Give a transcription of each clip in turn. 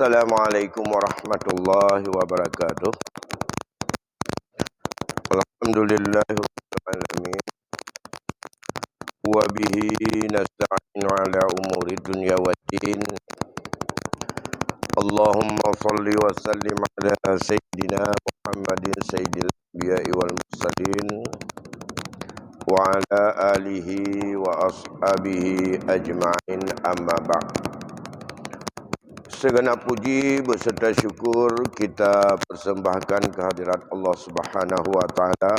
Assalamualaikum warahmatullahi wabarakatuh. Alhamdulillahirabbil alamin. Wa bihi nasta'inu ala umuri dunya waddin. Allahumma shalli wa sallim ala sayyidina Muhammadin sayyidil anbiya'i wal mursalin wa ala alihi wa ashabihi ajma'in, amma ba'd. Segenap puji beserta syukur kita persembahkan kehadirat Allah Subhanahu wa taala.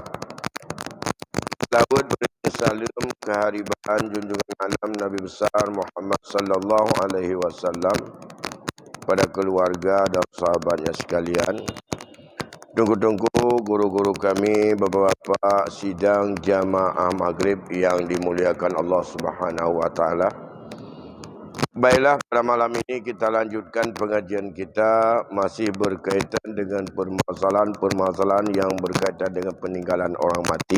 Salawat salam kehariban junjungan alam Nabi besar Muhammad sallallahu alaihi wasallam pada keluarga dan sahabatnya sekalian. Tunggu-tunggu guru-guru kami, bapak-bapak sidang jamaah maghrib yang dimuliakan Allah Subhanahu wa taala. Baiklah, pada malam ini kita lanjutkan pengajian kita masih berkaitan dengan permasalahan-permasalahan yang berkaitan dengan peninggalan orang mati,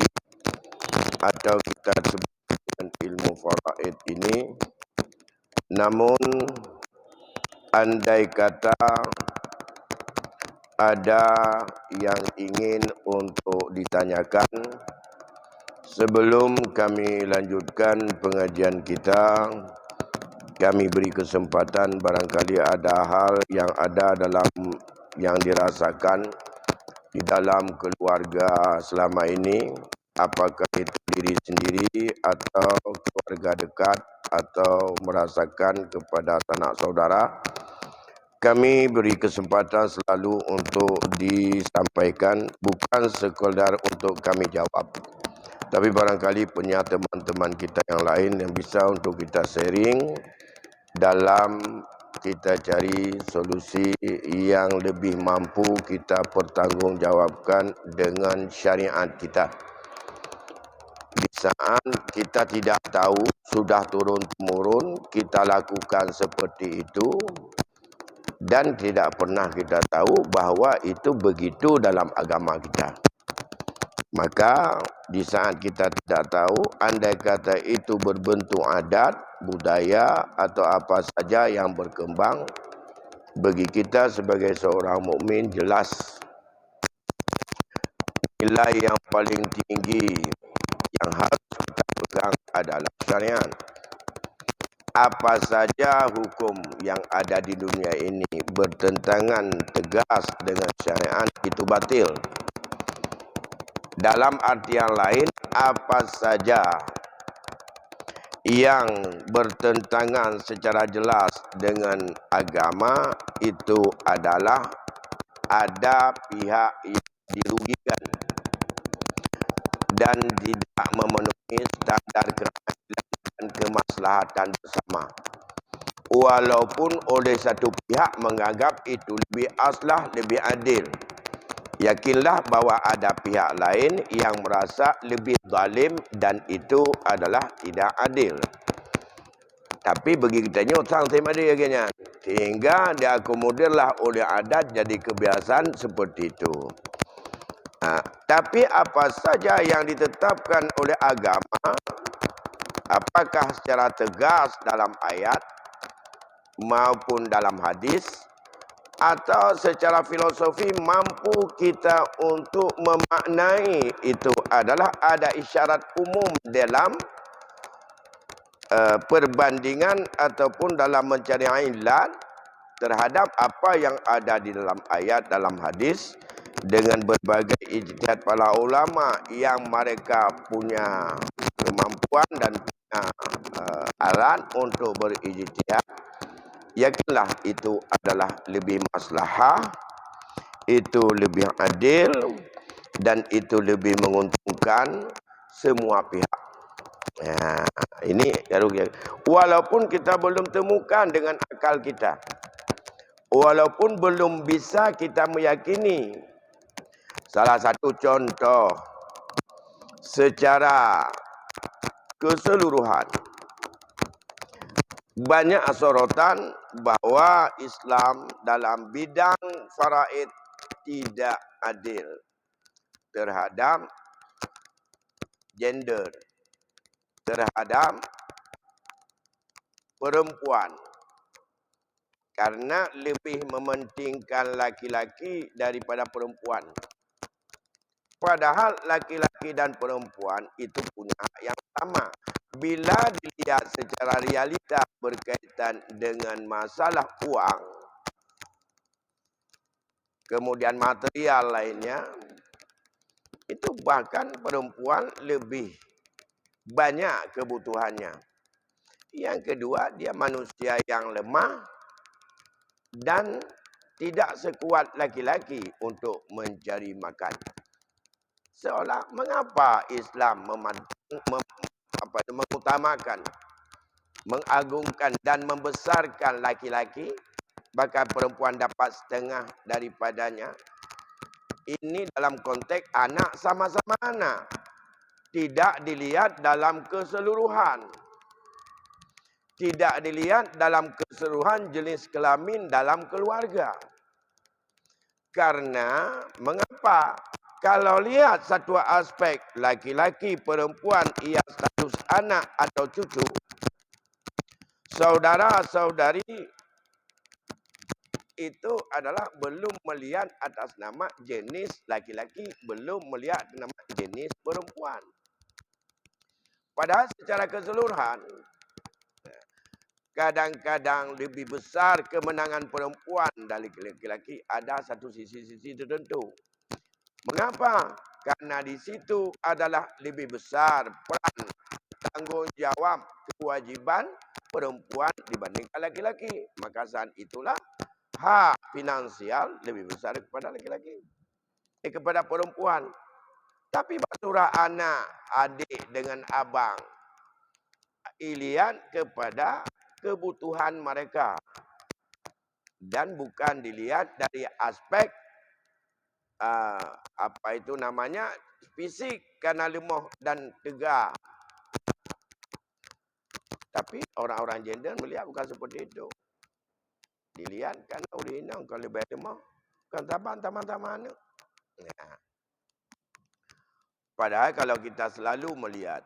atau kita sebut dengan ilmu faraid ini. Namun andai kata ada yang ingin untuk ditanyakan sebelum kami lanjutkan pengajian kita, kami beri kesempatan barangkali ada hal yang ada dalam yang dirasakan di dalam keluarga selama ini, apakah itu diri sendiri atau keluarga dekat atau merasakan kepada sanak saudara, kami beri kesempatan selalu untuk disampaikan, bukan sekadar untuk kami jawab, tapi barangkali punya teman-teman kita yang lain yang bisa untuk kita sharing dalam kita cari solusi yang lebih mampu kita pertanggungjawabkan dengan syariat kita. Di saat kita tidak tahu, sudah turun-temurun kita lakukan seperti itu, dan tidak pernah kita tahu bahawa itu begitu dalam agama kita. Maka di saat kita tidak tahu, andai kata itu berbentuk adat, budaya atau apa saja yang berkembang, bagi kita sebagai seorang mukmin jelas nilai yang paling tinggi yang harus kita pegang adalah syariat. Apa saja hukum yang ada di dunia ini bertentangan tegas dengan syariat, itu batil. Dalam artian lain, apa saja yang bertentangan secara jelas dengan agama itu adalah ada pihak yang dirugikan dan tidak memenuhi standar keadilan dan kemaslahatan bersama. Walaupun oleh satu pihak menganggap itu lebih aslah, lebih adil, yakinlah bahawa ada pihak lain yang merasa lebih zalim dan itu adalah tidak adil. Tapi bagi kitanya utang sama dia kayaknya, sehingga diakomodirlah oleh adat jadi kebiasaan seperti itu. Tapi apa saja yang ditetapkan oleh agama, apakah secara tegas dalam ayat maupun dalam hadis, atau secara filosofi mampu kita untuk memaknai, itu adalah ada isyarat umum dalam perbandingan ataupun dalam mencari ilat terhadap apa yang ada di dalam ayat, dalam hadis, dengan berbagai ijtihad para ulama yang mereka punya kemampuan dan punya alat untuk berijtihad. Yakinlah itu adalah lebih maslahah, itu lebih adil, dan itu lebih menguntungkan semua pihak. Ini walaupun kita belum temukan dengan akal kita, walaupun belum bisa kita meyakini. Salah satu contoh secara keseluruhan, banyak sorotan bahawa Islam dalam bidang faraid tidak adil terhadap gender, terhadap perempuan. Karena lebih mementingkan laki-laki daripada perempuan. Padahal laki-laki dan perempuan itu punya hak yang sama. Bila dilihat secara realita berkaitan dengan masalah uang, kemudian material lainnya, itu bahkan perempuan lebih banyak kebutuhannya. Yang kedua, dia manusia yang lemah dan tidak sekuat laki-laki untuk mencari makan. Seolah mengapa Islam mengutamakan, mengagungkan dan membesarkan laki-laki, bahkan perempuan dapat setengah daripadanya. Ini dalam konteks anak sama-sama anak. Tidak dilihat dalam keseluruhan. Tidak dilihat dalam keseluruhan jenis kelamin dalam keluarga. Karena mengapa? Kalau lihat satu aspek laki-laki, perempuan, ia status anak atau cucu, saudara-saudari itu adalah belum melihat atas nama jenis laki-laki, belum melihat nama jenis perempuan. Padahal secara keseluruhan, kadang-kadang lebih besar kemenangan perempuan dari laki-laki, ada satu sisi-sisi tertentu. Mengapa? Karena di situ adalah lebih besar peran, tanggungjawab, kewajiban perempuan dibandingkan laki-laki. Maka saat itulah hak finansial lebih besar kepada laki-laki, kepada perempuan. Tapi surah anak, adik dengan abang, dilihat kepada kebutuhan mereka dan bukan dilihat dari aspek apa itu namanya fisik, karena lemah dan tegar. Tapi orang-orang gender melihat bukan seperti itu. Dilihat karena urina kalau lebih lemah, kan taman mana. Ya. Padahal kalau kita selalu melihat,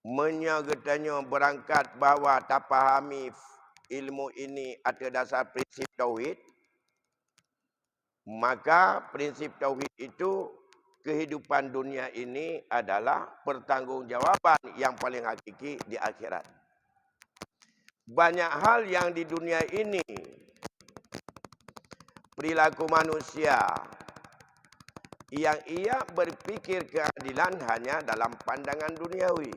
menyagetanya berangkat bahawa tak fahami ilmu ini atas dasar prinsip tauhid, maka prinsip tauhid itu kehidupan dunia ini adalah pertanggungjawaban yang paling hakiki di akhirat. Banyak hal yang di dunia ini, perilaku manusia, yang ia berpikir keadilan hanya dalam pandangan duniawi.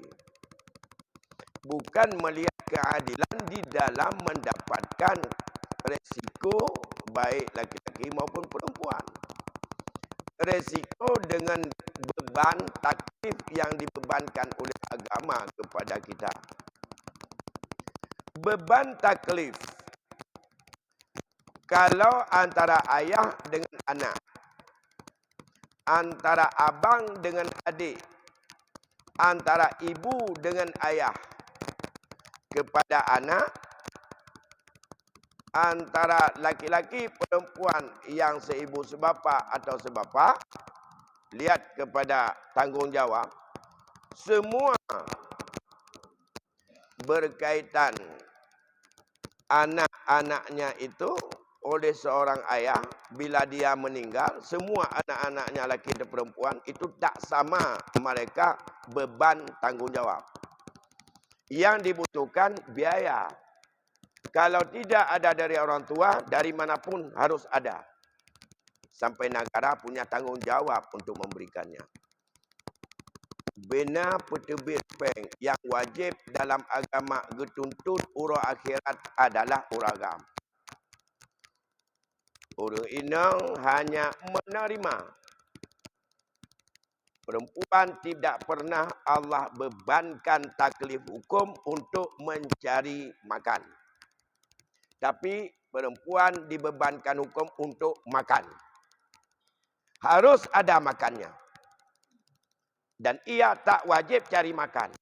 Bukan melihat keadilan di dalam mendapatkan resiko baik laki-laki maupun perempuan. Resiko dengan beban taklif yang dibebankan oleh agama kepada kita. Beban taklif kalau antara ayah dengan anak, antara abang dengan adik, antara ibu dengan ayah kepada anak, antara laki-laki perempuan yang seibu sebapa atau sebapa, lihat kepada tanggungjawab, semua berkaitan anak-anaknya itu oleh seorang ayah. Bila dia meninggal, semua anak-anaknya laki dan perempuan itu tak sama mereka beban tanggungjawab. Yang dibutuhkan biaya. Kalau tidak ada dari orang tua, dari manapun harus ada. Sampai negara punya tanggungjawab untuk memberikannya. Bina petebit peng yang wajib dalam agama getuntut urang akhirat adalah uragam. Orang inang hanya menerima. Perempuan tidak pernah Allah bebankan taklif hukum untuk mencari makan. Tapi perempuan dibebankan hukum untuk makan. Harus ada makannya. Dan ia tak wajib cari makan.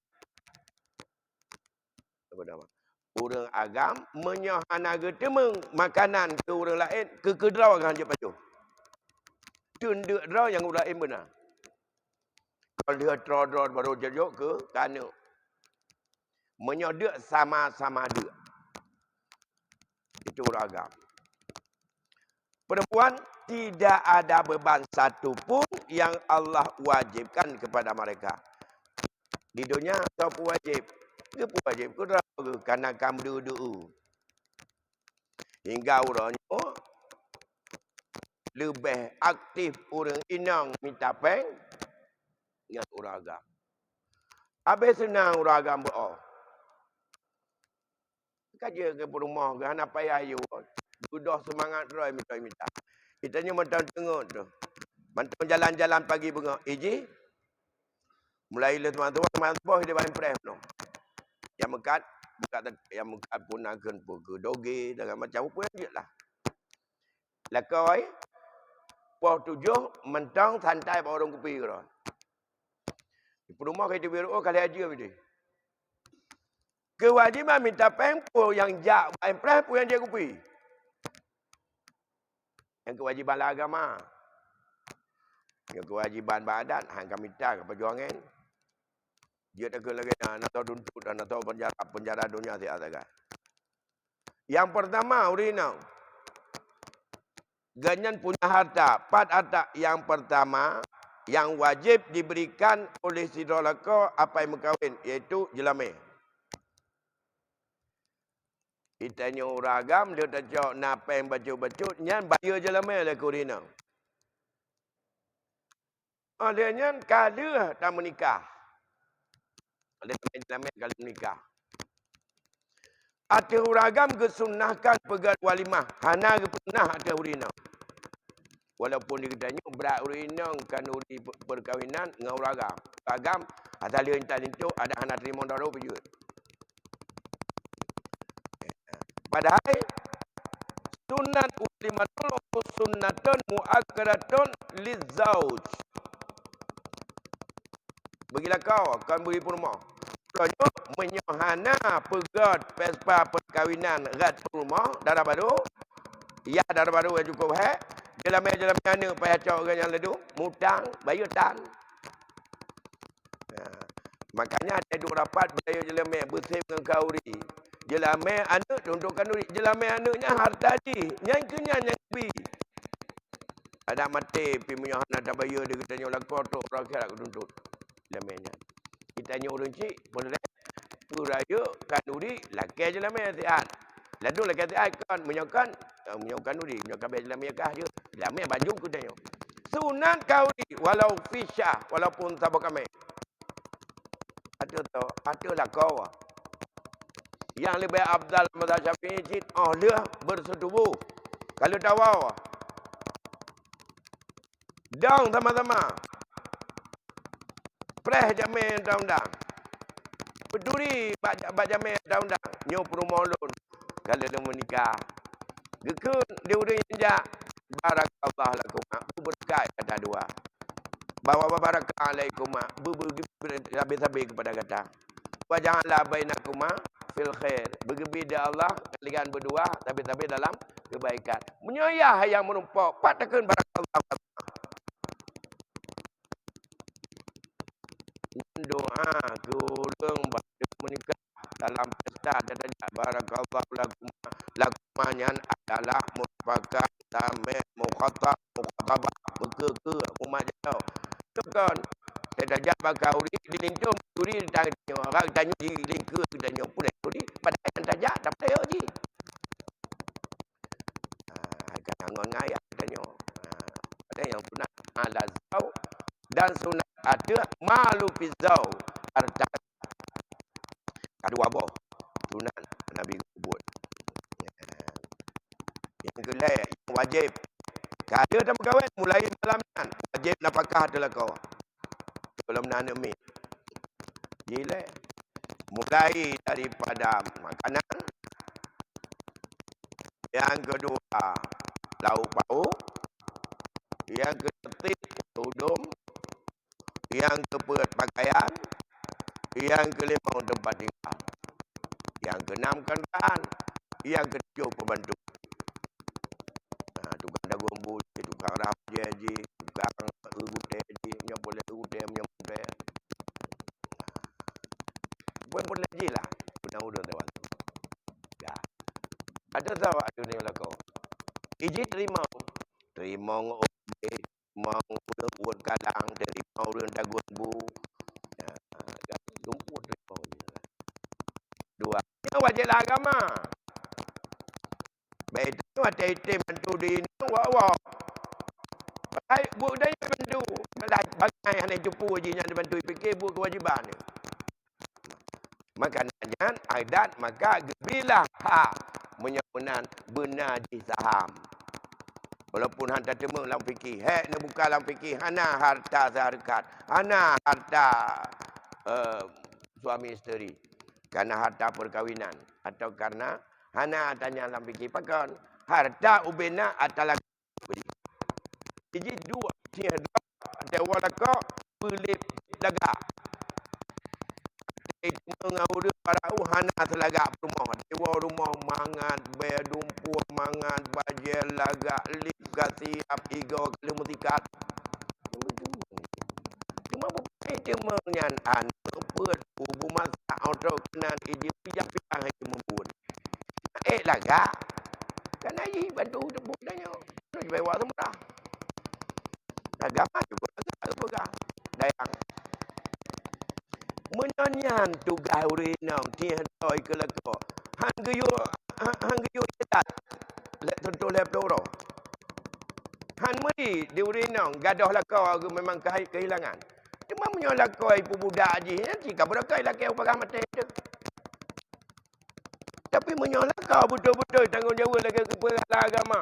Orang agam menyahanaga temeng makanan ke orang lain, ke kedraw kan je pacu. Tunduk draw yang orang lain benar. Kalau dia draw baru jajuk ke kana. Menyodok sama-sama dia. Itu ragam. Perempuan tidak ada beban satu pun yang Allah wajibkan kepada mereka. Di dunia atau wajib. Ke wajib ke karena kamu duduk. Hingga orangnya lebih aktif orang inang minta peng dengan orang agam. Habis senang orang agam berdoa. Kaja ke rumah ke anak payah you. Sudah semangat roy minta. Kita ni mentang tengok tu. Mentang jalan-jalan pagi bunga. Iji. Mulai le teman-teman dia paling press no. Yang mekat pun akan ke doge dengan macam apa yang dia lah. Lakoi pos 7 mentang santai bawa orang kopi ke. Di rumah kita biru kali aja dia. Kewajiban minta pengpo yang jak press pun yang dia kopi. Yang kewajiban lah agama. Yang kewajiban badan hang kami minta ke perjuangan. Dia tak lagi nak tahu tuntut dan nak tahu penjara dunia tiada. Yang pertama urinau. Ganyan punya harta, 4 harta. Yang pertama yang wajib diberikan oleh si dolako apa yang berkahwin iaitu jelame. Itanya uragam dia tak cak napa yang bacut-bacut nyan bayar jelame le urinau. Dia nyan kada tak menikah. Ada teman-teman kalau menikah. Ada uragam kesunahkan pegat walimah. Hana pernah ada urinau. Walaupun dia katanya berat urinau kan uri perkahwinan dengan uragam. Uragam asal dia intan itu ada hana terima daro pejut. Padahal sunat walimatul sunnatun muakkadatun lizauj. Bagilah kau akan beri rumah. Contoh menyohana pegat pespa perkahwinan rat rumah darah baru. Ya darah baru yang cukup Jelam mana payah cak orang yang ledu mutang bayar tan. Makanya ada duk rapat bayar jelam bersih dengan kauri. Jelam anak tuntukkan uri. Jelam anaknya harta di. Yang kenyang yang bi. Ada mati pi menyohana tak bayar dia katanya lah kotor rakyat tuntut. Lamanya. Kita tanya orang cik, boleh tu raya kanuri laki je lamanya sihat. Lalu laki sihat kan menyokan nuri, menyokan baju lamanya kah je. Lamanya baju ku tanya. Sunat kauri walau fisyah walaupun sabak kami. Ada lah kau. Yang lebih afdal mazhab Syafi'i cik, dia bersetubuh. Kalau tawau. Dang sama-sama. Preh jamin undang-undang. Peduli bak jamin undang-undang. Nyo perumah ulun. Kalau dia menikah. Gekun dia udah injak. Barakallah lakum. Berkat kata dua. Bawa barakah alaikum. Habis-habis kepada kata. Wajanganlah bainakuma fil khair. Berbeda Allah kalian berdua. Tapi dalam kebaikan. Menyoyah yang menumpuk. Patakan barakallah. Doa kulung pada menikah dalam pesta dan barakallahu lakumanyan adalah merupakan tamil mukhatabah ke umat jauh. Kan sedajak bakauri dilingkung turi tanya orang tanya di lingkung tanya pun turi pada yang tajak tak perlu ji. Kan ngon ayat tanya. Ada yang sunat alazau dan sunat ada malu pizau harta kedua boh sunat Nabi sebut. Yang kedua yang wajib kada dah berkahwin mulai malam nan wajib nafkah adalah kau belum nak mi gila mulai daripada makanan yang kedua lauk pauk yang ketiga tudung yang keempat pakaian, yang kelima tempat tinggal, yang keenam kendaraan, yang ketujuh pembantu. Tukang dagu embut, tukang rapat je, tukang gudai je, yang boleh gudai, yang boleh. Boleh je lah, undang-undang dewan. Ya. Ada tahu dunia lako. Iji terima ngombe, mau buat kadang dari mau ren dagun bu. Ya, lumpur terima. Dua. Ini wajib agama. Baik tu ada item bantu di ini wah. Hai budaya bantu. Bagai hanya jumpa je yang dibantu fikir buat kewajiban ni. Maka nanya adat maka bila menyapunan benar di saham. Walaupun hang tak cuma dalam fikir, ni bukan dalam fikir, hana harta zakat, hana harta suami isteri, karena harta perkahwinan atau karena hana tanya dalam fikir pakan harta ubena atau jadi dua tiada dewa laka pelip laga itu mengawur para uhana selaga rumah dewa rumah mangat bedumpu mangat bajel laga lip kasih apigo kelumutikat cuma bukan cuma nyan an pet bubu masa auto kenan iji pijak pijak itu membuat laga kan aji bantu tebuk danyo terus bawa semua agama juga pegang dayang menyanyan tugas urinam tiada ikelako hang geyo tat lek tentu lep doro han meri di urinam gadah lakau memang kehilangan cuma menyolakau ibu budak aji nanti ka berakai laki pegang mati tu tapi menyolakau betul-betul tanggungjawab lagi kepada agama.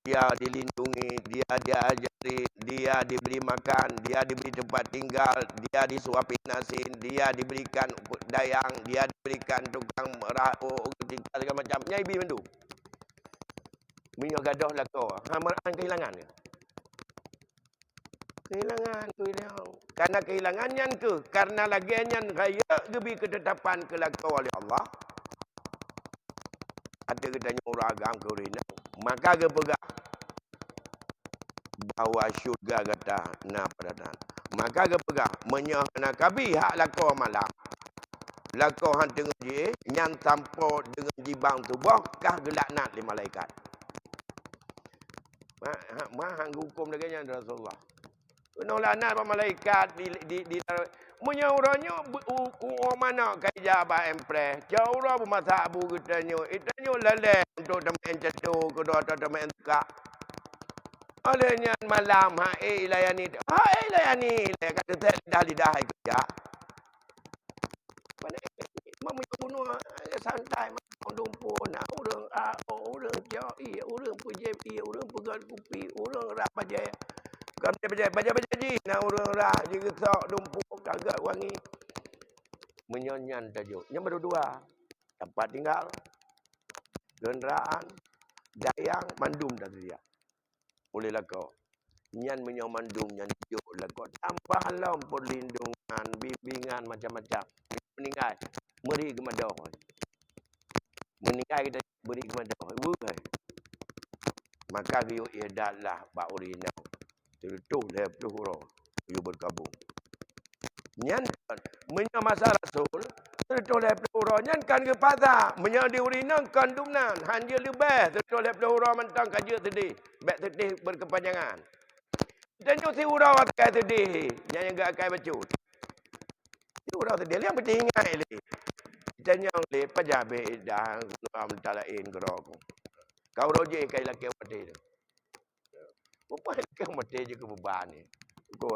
Dia dilindungi, dia diajari, dia diberi makan, dia diberi tempat tinggal, dia disuapi nasi, dia diberikan dayang, dia diberikan tukang tinggal segala macam. Nyai bi mendu. Minyak gadah lah kau. Hamaran kehilangan ke? Kehilangan tu dia. Karena kehilangannya ke? Karena lagiannya raya gebi ketetapan ke lakau oleh Allah. Ada ketanya orang agam ke rina. Maka ke pegah bahawa syurga kata na padanan. Maka ke pegah menyahana kabi hak lakau malam. Lakau hang tengah je nyang tampo dengan jibang tubuh kah gelaknat di malaikat. Hang hukum lagi Rasulullah. Nolaknat malaikat di menyaurannya mana kerja ba empre. Jaura bermasa abu getanyo. Itanyo lele untuk temen cetu kedua temen tukak. Olehnya malam layani. Layani. Kata dah lidah kerja. Mana mau bunuh santai orang pun orang orang puji orang pegang kupi orang rap aja. Baca ji nak orang rah juga sok dumpu kagak wangi. Menyonyan tajuk. Yang berdua tempat tinggal, kenderaan, dayang, mandum dah dia. Bolehlah kau. Nyan menyong mandum, nyan juk lah kau. Tambah halam perlindungan, bimbingan macam-macam. Meninggal, meri gemadah. Meninggal kita beri gemadah. Bukan. Maka biu iadalah bak urina. Tentu lep tu hurau. You berkabung. Nyan menyang masa Rasul. Tentu lep tu hurau. Nyan kan ke pasar. Menyang di urina kan dumnan. Hanya lebih. Tentu lep tu hurau mentang kaja sedih. Bek sedih berkepanjangan. Tentu si hurau akan sedih. Nyan yang gak akan bacut. Si hurau sedih. Yang penting ingat ini. Tanya oleh pejabat dah. Mentalain kerok. Kau roje kai laki mati tu. Apa kau mati je ke beban ni. Kau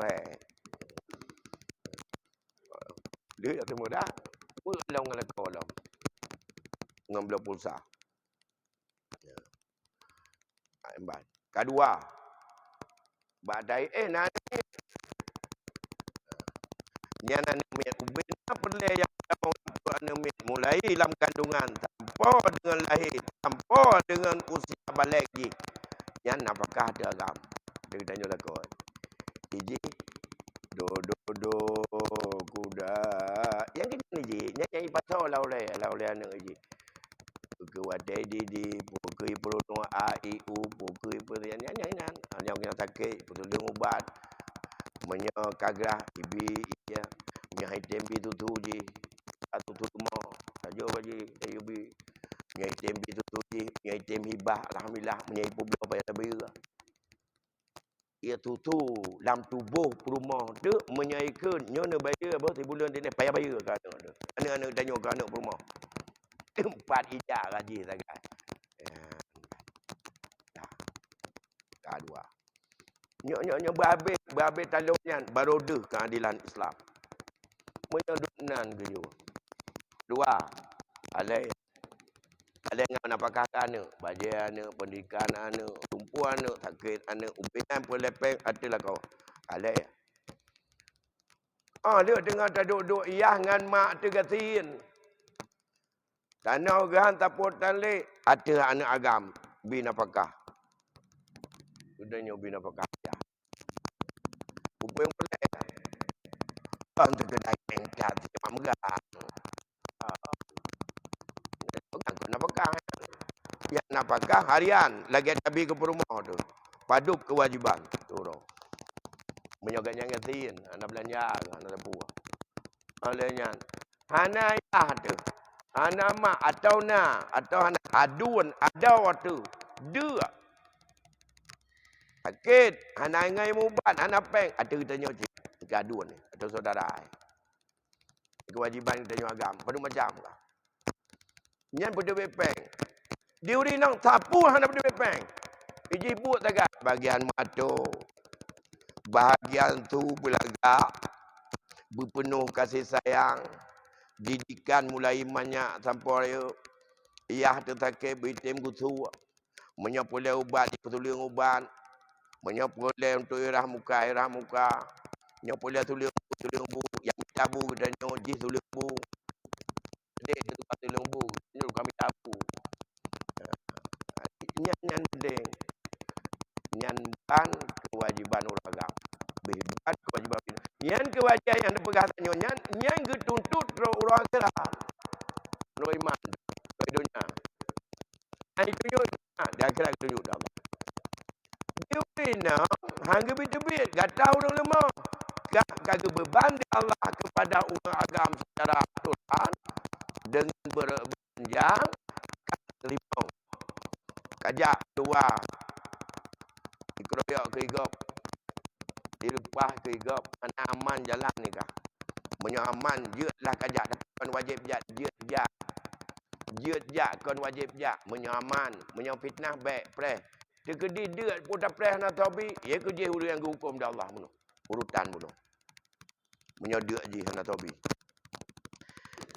dia temu dah. Pulang dengan kau lah. Ngambil pulsa. Embat. Kedua. Badai nanti. Nyana nemit ubin perle yang nemit mulai dalam kandungan tanpa dengan lahir, tanpa dengan usia balik lagi. Yang apakah ada agam? Dia tanya lah kau. Iji do kuda. Yang kita ni ji, nyanyi pasal laulai anak ji. Kewadai di pukul perlu a i u pukul perlu nyanyi yang kita sakit perlu ubat. Menyo kagrah ibi ya nya item bi tu ji atau tu mo sajo baji ibi Punya item itu tuti, punya item hibah, alhamdulillah, punya ibu belah bayar bayar. Ia tu dalam tubuh perumah tu menyaikun nyonya bayar apa 3 bulan dia bayar kan anak. Anak-anak tanya ke anak perumah. 4 ijak gaji sangat. Dah. Kedua. Nyok berhabis talungnya baru deh keadilan Islam. Menyoduknan ke you. Dua. Alai dengan apakah anak, bajet anak, pendidikan anak, tumpuan anak, sakit anak, ubinan pelepeng adalah kau. Alai. Dia tengah duduk iyah dengan mak tergatin. Tanah gahan taput talik, ada anak agam, bin apakah. Udahnya bin apakah ya. Upaya boleh. Untuk kedai pengkat, cuma megah. Bukan napakah. Ya napakah harian, lagi ada ke perumah tu. Paduk kewajiban. Turun. Menyogaknya ngatin, anak belanja, anak buah. Olehnya, anak ayah tu. Anak mak atau anak aduan, ada waktu. Dua. Sakit, anak ingai mubat, anak peng. Ada kita nyocik. Keaduan ni, atau saudara. Kewajiban kita nyocik agam. Pada macam kah? Nyan pada bepeng. Diuri nang sapu hana pada bepeng. Iji buat tagak. Bagian matu. Bahagian tu belagak. Berpenuh kasih sayang. Didikan mulai banyak sampai ia tertakai beritim kutu. Menyapulai ubat, dipetulih ubat. Menyapulai untuk irah muka. Menyapulai tulis bu. Yang tabu dan nyojih tulis bu. Dek itu tukar tulis bu. Ini kami tabu. Nyan penting. Nyan bukan kewajiban orang agama. Bukan kewajiban. Nyan kewajiban yang dipegang nyan ketuntut orang akhirat. Orang iman. Orang dunia. Itu dia akhirat tunjuk dah. Dia nak hangga bit-bit kata orang lemah. Kagak beban Allah kepada orang agama secara aturan dengan berbenjang limau. Kajak dua. Dikeroyak ke igop. Dilepah ke igop. Mana aman jalan ni kah? Menyaman jeutlah kajak dapat wajib jat jeut jak kon wajib jak menyaman menyafitnah baik preh tekedi deut pun tak preh nak tabi ye kerja yang hukum dah Allah muno urutan muno menyodeuk ji nak tabi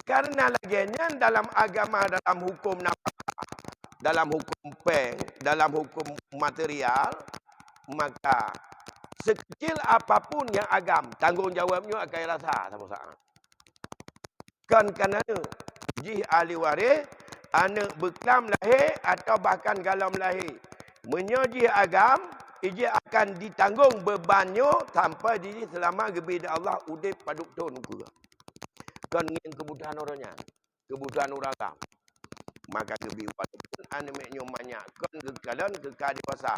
karena laginya dalam agama dalam hukum dalam hukum peng dalam hukum material maka sekecil apapun yang agam tanggungjawabnya akan rasa sama-sama kan kanana jih ahli waris anak beklam lahir atau bahkan galam lahir menyojih agam ia akan ditanggung bebannya tanpa diri selama gebida Allah udip paduk tun ke kan ingin kebutuhan orangnya kebutuhan orang agam maka gebi walaupun anemeknya banyak kan kekalan kekal dewasa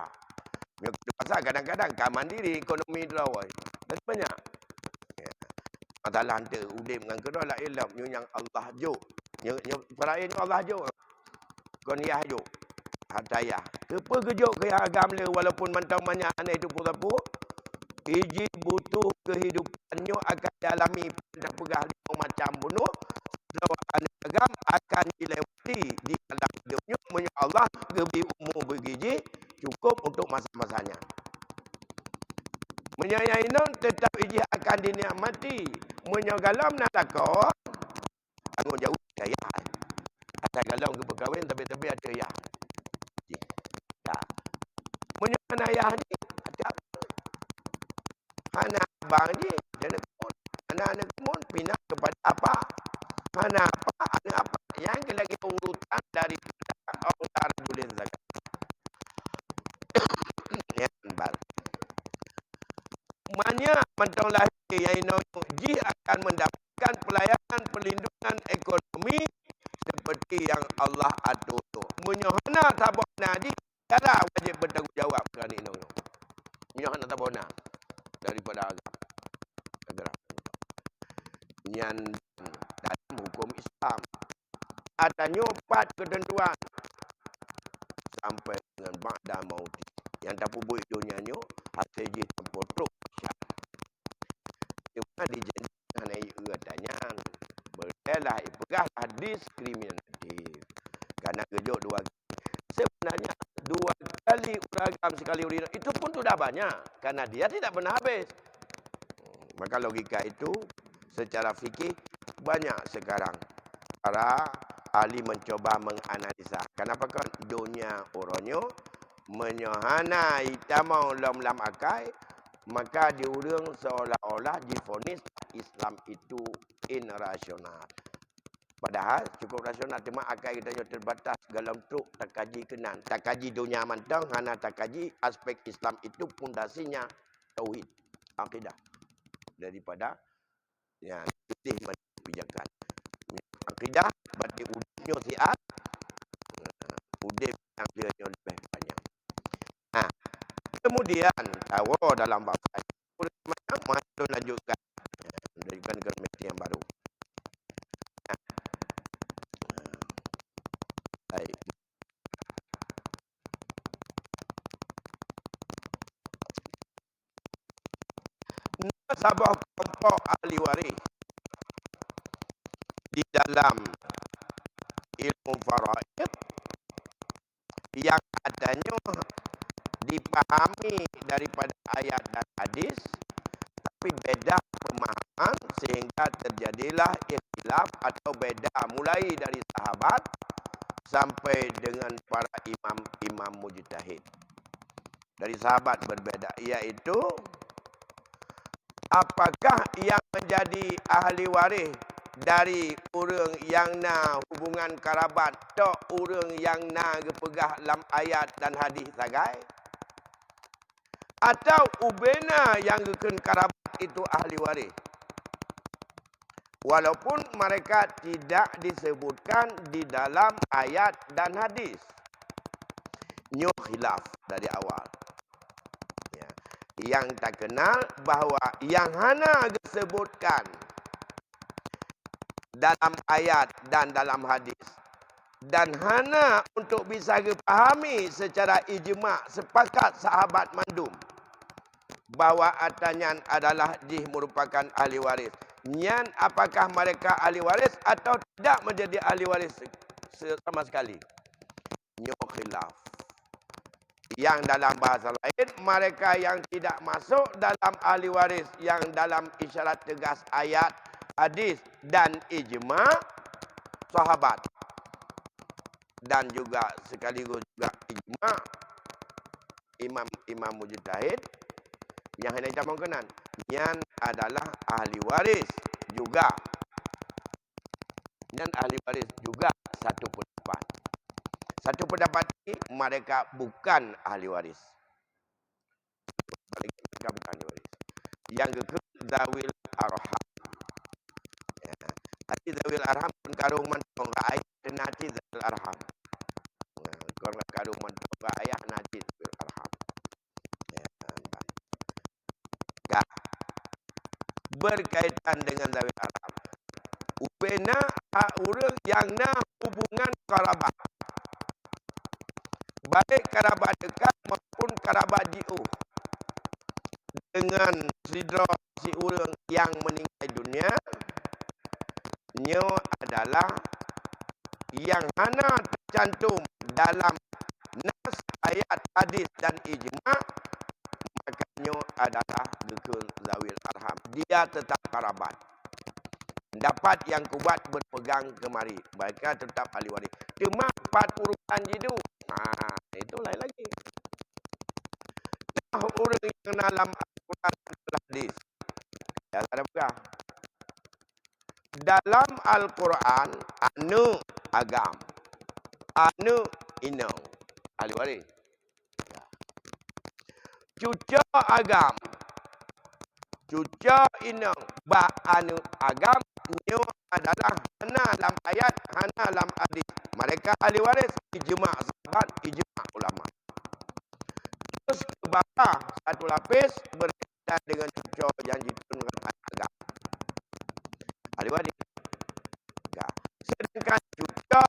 dewasa kadang-kadang kan mandiri ekonomi terawai dan banyak masalah hantar udip dengan kedua lah ilap yang Allah juk Farain Allah juk. Kon yah juk. Hatayah. Kepa kejuk ke agam le walaupun mantau banyak anak itu pula-pula. Iji butuh kehidupannya akan dialami pada pegah lima macam bunuh. Lawan agam akan dilewati di dalam hidupnya. Menurut Allah lebih umur bergizi cukup untuk masa-masanya. Menyayai non tetap iji akan dinikmati. Menyogalam nak lakon. Tanggung jauh ya. Ada galau ke berkahwin tapi ada ya. Ya. Menyukan ayah ni ada. Anak abang ni jangan kemun. Anak-anak kemun pindah kepada apa? Anak apa? Yang lagi urutan dari orang rajulin zakat. Ya, bal. Banyak mentang lahir yang ji akan mendapatkan pelayanan perlindungan ekonomi seperti yang Allah atur. Menyohana tabona di cara wajib bertanggungjawab kerana ini. Menyohana tabona daripada agama. Yang dalam hukum Islam adanya 4 ketentuan sampai dengan ba'da mauti. Yang tak buat dunia nyo hasil ji tanpa truk syak. Cuma dijanjikan katanya berdelah ipegah diskriminatif. Karena kejut 2 kali. Sebenarnya 2 kali uragam sekali urina itu pun sudah banyak. Karena dia tidak pernah habis. Maka logika itu secara fikih banyak sekarang para ahli mencoba menganalisa. Kenapa kan dunia oronyo menyohana itamau lam akai, maka diurang seolah-olah difonis Islam itu irrasional. Padahal cukup rasional, cuma akai kita terbatas dalam truk tak kaji kenan. Tak kaji dunia mantang, hana tak kaji aspek Islam itu pondasinya tauhid, akidah. Daripada ya putih pijakan. Akidah berarti udahnya siap. Udih yang dia lebih banyak. Nah, kemudian tahu dalam bab masuk lanjutkan ke komite yang baru. Baik. Nasabah kelompok ahli waris di dalam ilmu faraid yang adanya dipahami daripada ayat dan hadis, tapi beda pemahaman sehingga terjadilah ikhtilaf atau beda mulai dari sahabat sampai dengan para imam-imam mujtahid. Dari sahabat berbeda, iaitu apakah yang menjadi ahli waris dari orang yang na hubungan karabat tok orang yang na gepegah dalam ayat dan hadis sagai, atau ubena yang geken karabat itu ahli waris walaupun mereka tidak disebutkan di dalam ayat dan hadis. Nyo khilaf dari awal. Ya. Yang tak kenal bahawa yang hana disebutkan dalam ayat dan dalam hadis dan hana untuk bisa dipahami secara ijma' sepakat sahabat mandum bahawa atanyan adalah merupakan ahli waris. Nyan apakah mereka ahli waris atau tidak menjadi ahli waris sama sekali? Nyo khilaf. Yang dalam bahasa lain, mereka yang tidak masuk dalam ahli waris yang dalam isyarat tegas ayat, hadis dan ijma' sahabat. Dan juga sekaligus juga ijma' imam-imam mujtahid yang hendak kemungkinan yang adalah ahli waris juga. Dan ahli waris juga satu pendapat. Satu pendapat ini mereka bukan ahli waris. Mereka bukan ahli waris. Yang kedua zawil arham. Ya. Hati zawil arham pun karung mantong ka ayah nati zawil arham. Kalau karung mantong ka ayah nati zawil arham. Ya. Berkaitan dengan zawil arham. Upena orang yang na hubungan kerabat. Baik kerabat dekat maupun kerabat jauh. Dengan sidra si orang yang meninggal dunia, nyo adalah yang hana tercantum dalam nas ayat hadis dan ijma', maka nyo adalah gekul zawil arham. Dia tetap kerabat. Dapat yang kuat berpegang kemari, mereka tetap ahli waris. Cuma 4 urutan jidu. Itu lain lagi. Orang yang dalam Al-Quran adalah hadis. Ya, ada bukan? Dalam Al-Quran, anu agam, anu inang, ahli waris. Cuca agam, cuca inang, ba anu agam, nyo adalah hana dalam ayat, hana dalam hadis. Mereka ahli waris, ijma' sahabat, ijma' ulama. Terus ke bawah satu lapis berkaitan dengan cuca yang diturunkan agama. Ahli waris. Sedangkan cuca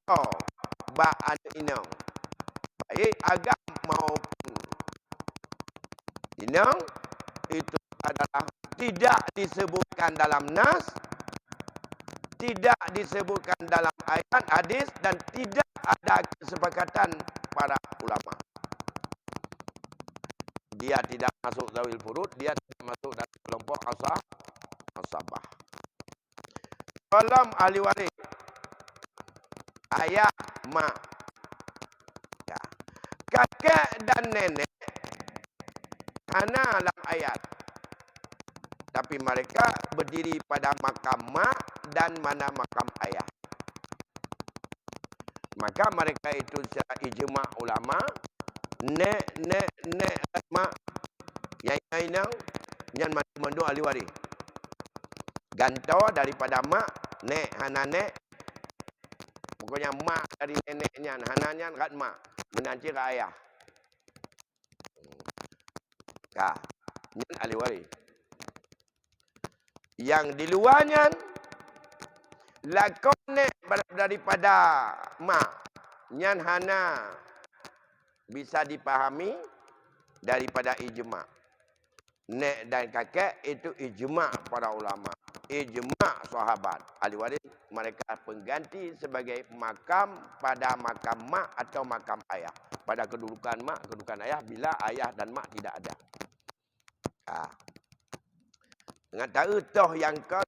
tidak disebutkan dalam nas, tidak disebutkan dalam ayat hadis, dan tidak ada kesepakatan para ulama. Dia tidak masuk zawil furud, dia tidak masuk dalam kelompok asabah. Dalam ahli waris, ayah, mak, ya. Kakek dan nenek hana dalam ayat, tapi mereka berdiri pada makam mak dan mana makam ayah. Maka mereka itu secara ijma' ulama, nek mak yang inang yang mandu ahli waris. Gantau daripada mak, nek hana nek. Pokoknya mak dari neneknya, hananya kat mak, menanci ke ayah. Kah, ini ahli waris. Yang di luarnya lakon nek daripada mak, nyan hana bisa dipahami daripada ijma'. Nek dan kakek itu ijma' para ulama, ijma' sahabat. Ahli waris mereka pengganti sebagai makam pada makam mak atau makam ayah. Pada kedudukan mak, kedudukan ayah bila ayah dan mak tidak ada. Dengan cara toh yang kan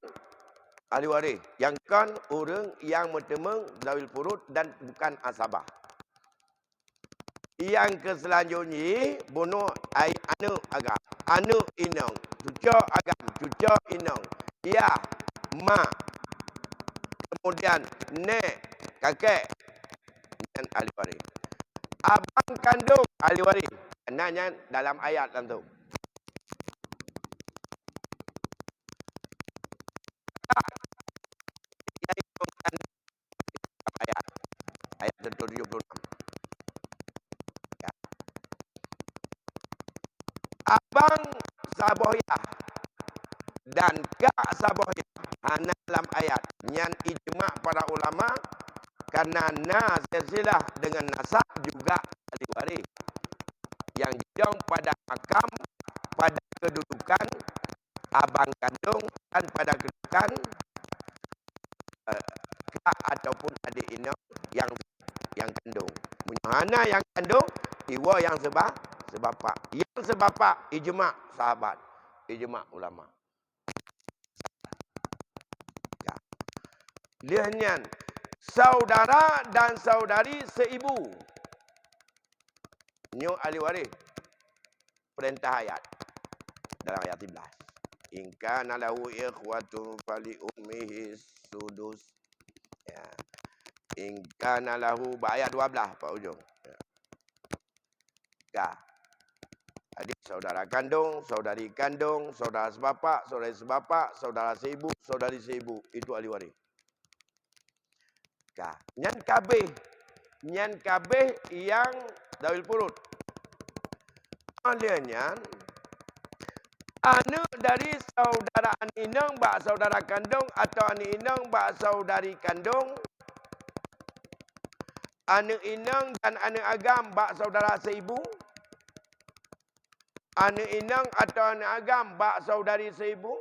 ahli waris, yang kan orang yang bertemu zawil furud dan bukan asabah. Yang ke selanjutnya bunuh anu agam, anu inang, cucu agam, cucu inang, ya mak, kemudian nek, kakek dan ahli waris. Abang kandung ahli waris, nanya dalam ayat tentu. Ayat 76. Ya. Abang saboyah dan kak saboyah hana dalam ayat nyan ijma' para ulama karena silsilah dengan nasab juga ahli waris yang jong pada makam, pada kedudukan abang kandung dan pada kedudukan kak ataupun adik inang yang kandung. Hana yang kandung, iwa yang sebapak. Yang sebapak ijma' sahabat, ijma' ulama. Ya. Lihatnya saudara dan saudari seibu. Nyo ahli waris. Perintah ayat dalam ayat 13. In kana lahu ikhwatun fali ummihi sudus. Ya. In kana lahu ayat 12 Pak ujung. Ya. Adik saudara kandung, saudari kandung, saudara sebapak, saudari sebapak, saudara seibu, saudari seibu, itu ahli waris. Ka, nyan kabeh yang zawil furud. Alanya anak dari saudara inang bak saudara kandung atau anak inang bak saudari kandung, anak inang dan anak agam bak saudara seibu, anak inang atau anak agam bak saudari seibu,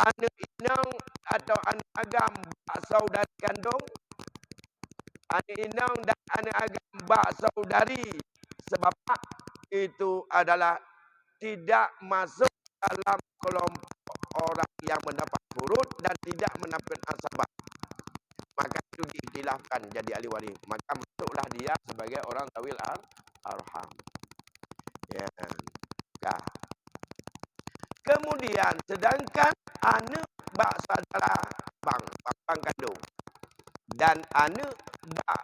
anak inang atau anak agam bak saudari kandung, anak inang dan anak agam bak saudari sebapak, itu adalah tidak masuk dalam kelompok orang yang mendapat furud dan tidak mendapat asabah. Maka itu diiktilafkan jadi ahli waris. Maka masuklah dia sebagai orang tawil arham. Ya. Nah. Kemudian sedangkan anak bak saudara bang kandung dan anak bak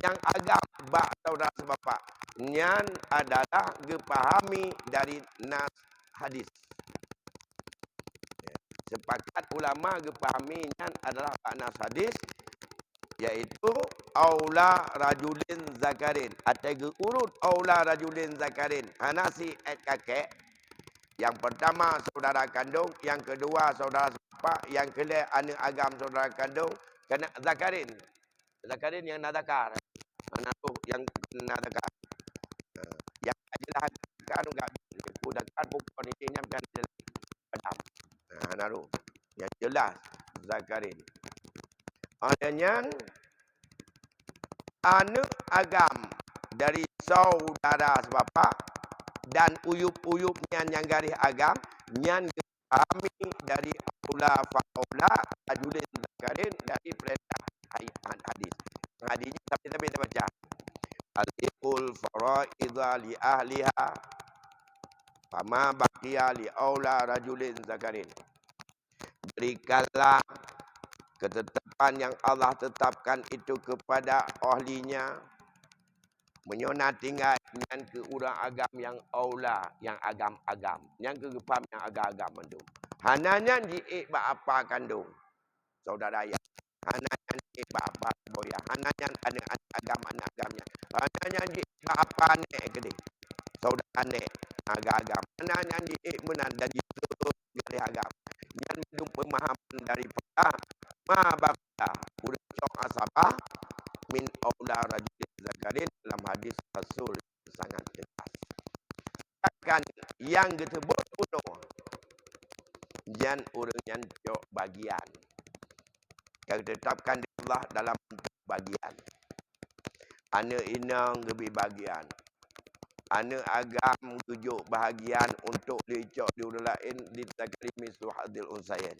yang agam bak saudara sebapak, nyan adalah dipahami dari nas hadis. Sepakat ulama dipahami nyan adalah nas hadis, yaitu aula rajulin zakarin atau urut aula rajulin zakarin. Hanasi kakek, yang pertama saudara kandung, yang kedua saudara sebapak, yang kedua anak agam saudara kandung, kena zakarin. Zakarin yang nadakar. Anak yang nadakar. Yang jelas kan enggak udahkan bukan ini bukan Naruh. Yang jelas Zakarin. Adanya anak agam dari saudara sebapa dan uyup-uyupnya yang garis agam nyan kami dari aula faula ajulin zakarin dari perintah hadis. Hadisnya tapi kita baca. Al-iqul faraidha li ahliha fama baqiya li aula rajulin zakarin. Berikanlah ketetapan yang Allah tetapkan itu kepada ahlinya, menyona tinggal dengan ke urang agam yang aula, yang agam-agam, yang ke gepam yang agam-agam itu. Hananya diik apa kandung, saudara ayah. Hananya diik apa boya. Hananya anak agam-agamnya. Hananya diik apa nek gede, saudara nek agam-agam. Hananya diik menan dan ditutup dari agam. Yang belum pemahaman daripada mabakta urang cok asabah min aula rajulin zakarin dalam hadis Rasul sangat jelas. Akan yang disebut uno jan urang yang cok bagian. Yang ditetapkan di Allah dalam bagian. Ana inang lebih bagian. Ana agam tujuh bahagian untuk dicok di urang lain di takrimi suhadil unsayan.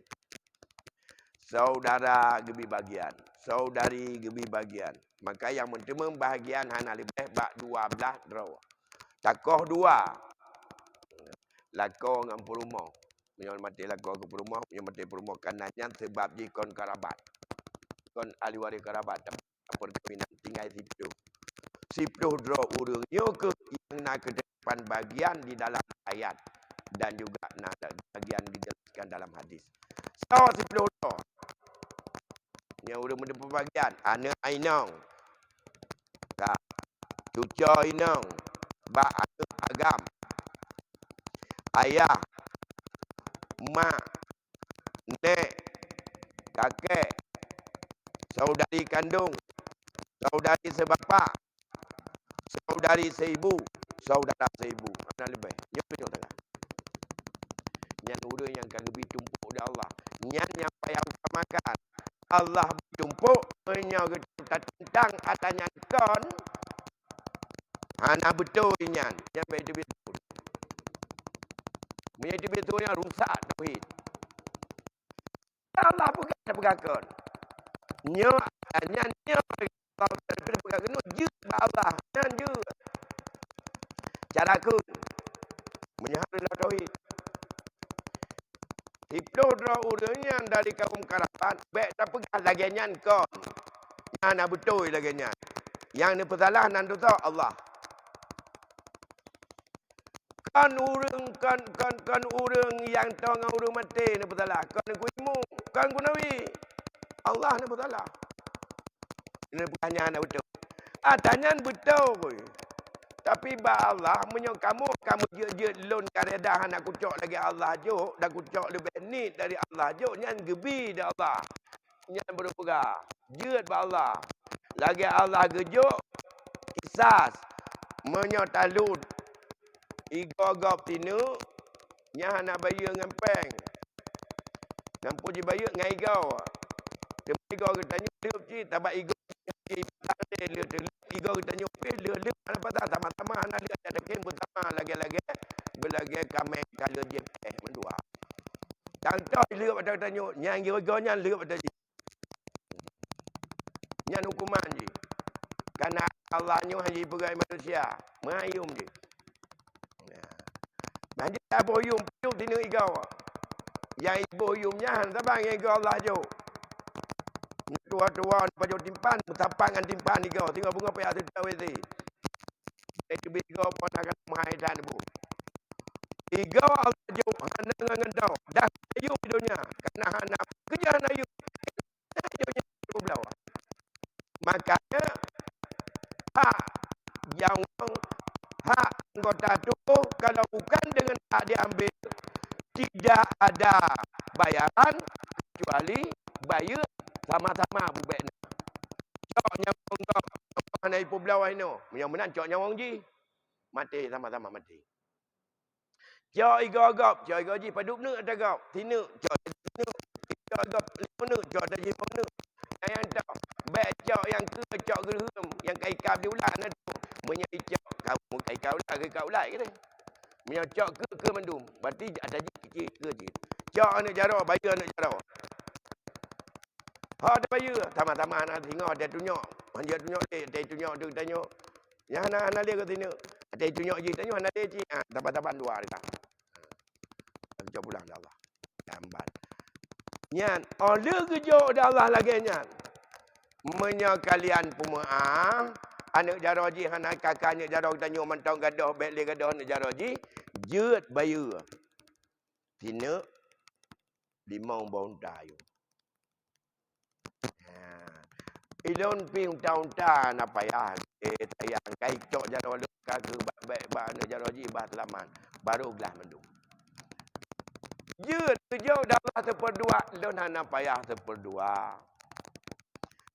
Saudara gebi bagian, saudari gebi bagian. Maka yang menerima bahagian hana lebih bak 12 draw. Takoh 2. Lakon dengan perumah. Yang mati lakon ke perumah, yang mati perumah kanannya sebab jikon karabat. Kon ahli waris karabat. Perkahwinan tinggal situ. 10 draw urangnya ke yang nak ke depan bagian di dalam ayat dan juga nak bagian dijelaskan dalam hadis. So 10 draw. Yang udah mendapat bagian anak ainang tak cucu ainang bak anak agam ayah mak nek kakek saudari kandung saudari sebapa saudari seibu saudara seibu mana lebih yang tunjuk tengah yang udah yang kagak tumpuk dah Allah yang payah utamakan Allah bertumpuk menyok tentang atanya kon hana betul inyan yang baik betul menjadi betulnya rusak tauhid Allah bukan pegakan nyo nyan nyo kalau daripada pegakan je Allah nyan je cara ku menyaharilah tauhid. Ibnu dra urangnya dari kaum karabat, baik tak pegang lagi nyan kon. Yang nak betul lagi nyan. Yang ni pesalah nan tu tahu Allah. Kan urang kan urang yang tengah urang mati ni pesalah. Kan ku ilmu, kan ku nabi. Allah ni pesalah. Ini bukannya nak betul. Tanya betul ku. Tapi ba Allah menyok kamu je lon karedah nak kucok lagi Allah jo dah kucok lebih ni dari Allah jo nyan gebi dah Allah nyan berpega jeut ba Allah lagi Allah gejuk kisas menyok talut igogop tinu nya nak bayu ngempeng nampu je bayu ngai gau tiga kita tanya liup ji tabak igo igo kita nyupi liup apa tak sama-sama anak lihat ada kin pertama lagi-lagi belagi kami kalau JPS mendua contoh liup ada tanya yang igonya liup ada ji yang hukuman ji karena Allah nyu haji pegai manusia mayum ji nanti apa yum tinu igo yang ibu yumnya sabang igo Allah jo tua-tua pada timpan tapangan timpan ni kau tengok bunga payah tu tahu itu itu bigo pun akan menghaitan bu tiga Allah jauh dengan tau dah ayuh hidupnya karena anak kerja ayuh hidupnya belau makanya hak yang hak anggota tu kalau bukan dengan hak diambil tidak ada bayaran kecuali bayar sama-sama bubek ni. Cok nyambung kau. Mana ibu belau ini. Yang menang cok nyawang ji. Mati sama-sama mati. Cho igagap, cho igaji paduk nu atagap. Tinu, cho tinu. Cho agap nu, cho taji nu. Yang tak baik cho yang ke cho gerhum, yang kai kap di ulah na tu. Menyai cho kamu kai kau lah ke kau lah ke. Menyai cho ke mendum. Berarti ada ji ke ji. Cho anu jaro, bayu anu jaro. Ha ada bayu, tama-tama ana tengok ada tunjuk. Manja tunjuk dia tunjuk tu tanya. Yang ana dia ke tinu. Ada tunjuk ji tanya ana dia ji. Ha taban-taban dua dia. Kerja pulang dah Allah. Gambar. Nyan, oleh kerja dah Allah lagi nyan. Menya kalian pemaaf, anak jaraji hana kakaknya jarau tanya mantau gadah baik le gadah anak jaraji, jeut bayu. Tina limau bau tayu. Ilon ping taun ta na payah tayang kai cok jarau le ka ke baik ba anak jaraji bah selamat. Baru gelah mendung. Jeut kerja dah Allah seperdua, lon hana payah seperdua.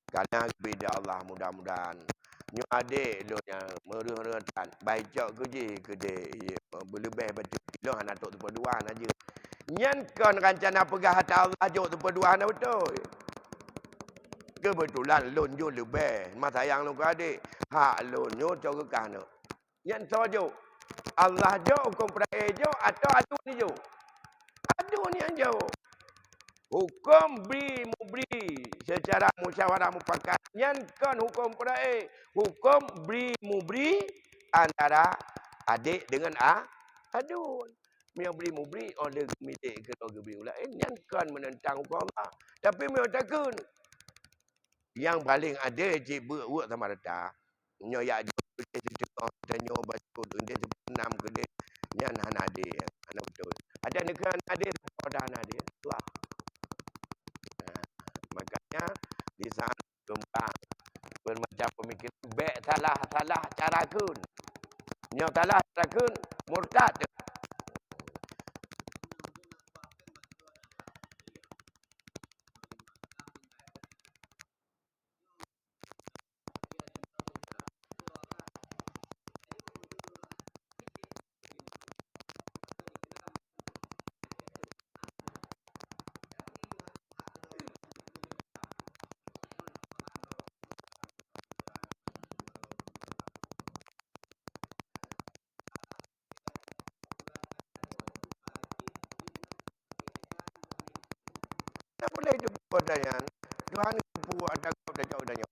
Karena beda Allah mudah-mudahan nyu adik lo yang mereh-rehan baik cok kerja berlebih betul lo hana tok seperduan aja nyan kon rencana pegah hati Allah jok seperduan betul kebetulan lo nyu lebih mas sayang lo ke adik hak lo nyu cok kekah no nyan sojo Allah jok hukum perai jok atau adu ni jok adu ni aja hukum beri mubri secara musyawarah mufakat nyankan hukum perai hukum beri mubri antara adik dengan adun yang beri mubri oleh milik keluarga beri lain nyankan menentang hukum Allah tapi mereka takun yang paling ada cik buat sama rata nyoyak dia setengah tanya baca dia enam ke dia nyan hana adik anak betul ada negara adik pada anak adik Allah. Makanya di saat kembang bermacam pemikiran baik salah cara kun. Nyo salah cara kun murtad. Tak boleh itu pertanyaan. Tuhan buat ada tajuk tanya.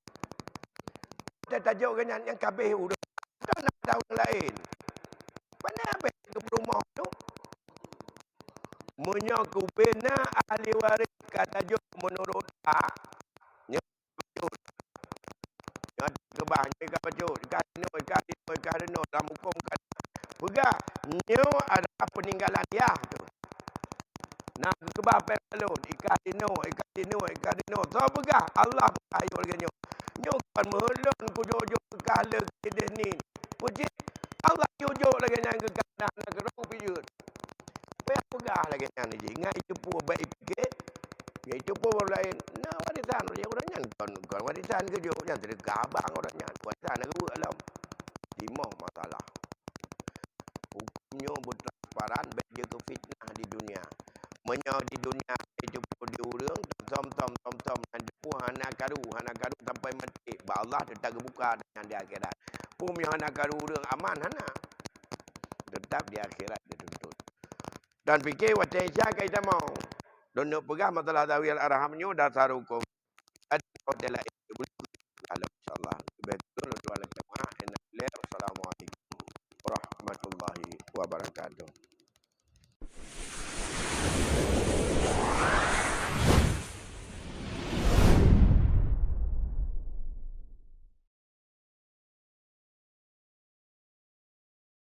Ada tajuk kan yang kabeh udah tak nak tahu lain. Mana apa itu rumah tu? Menyaku bina ahli waris kata tajuk menurut A. Nya tajuk. Nya kebah nya tajuk. Kadino dalam hukum kan. Pegah nyo ada peninggalan dia tu. Nak kebah pelon ikadino so pegah Allah ayo nyo nyo kan melon ku jojo kala kedeh ni puji Allah jojo lagi nang ke kanan nak ro piyut pegah lagi nang ni ngai itu pu baik pikir itu pu lain nah warisan dia orangnya kan warisan ke jo yang terdekat abang orangnya warisan ke alam timong masalah hukumnya bertransparan baik dia ke fitnah di dunia menyau di dunia itu diurang tom dan depu hana karu sampai mati ba Allah tetap buka dengan di akhirat pum yang hana karu urang aman hana tetap di akhirat dituntut dan fikir wateja kita mau don pegah masalah tawil arhamnya dasar hukum ada hotel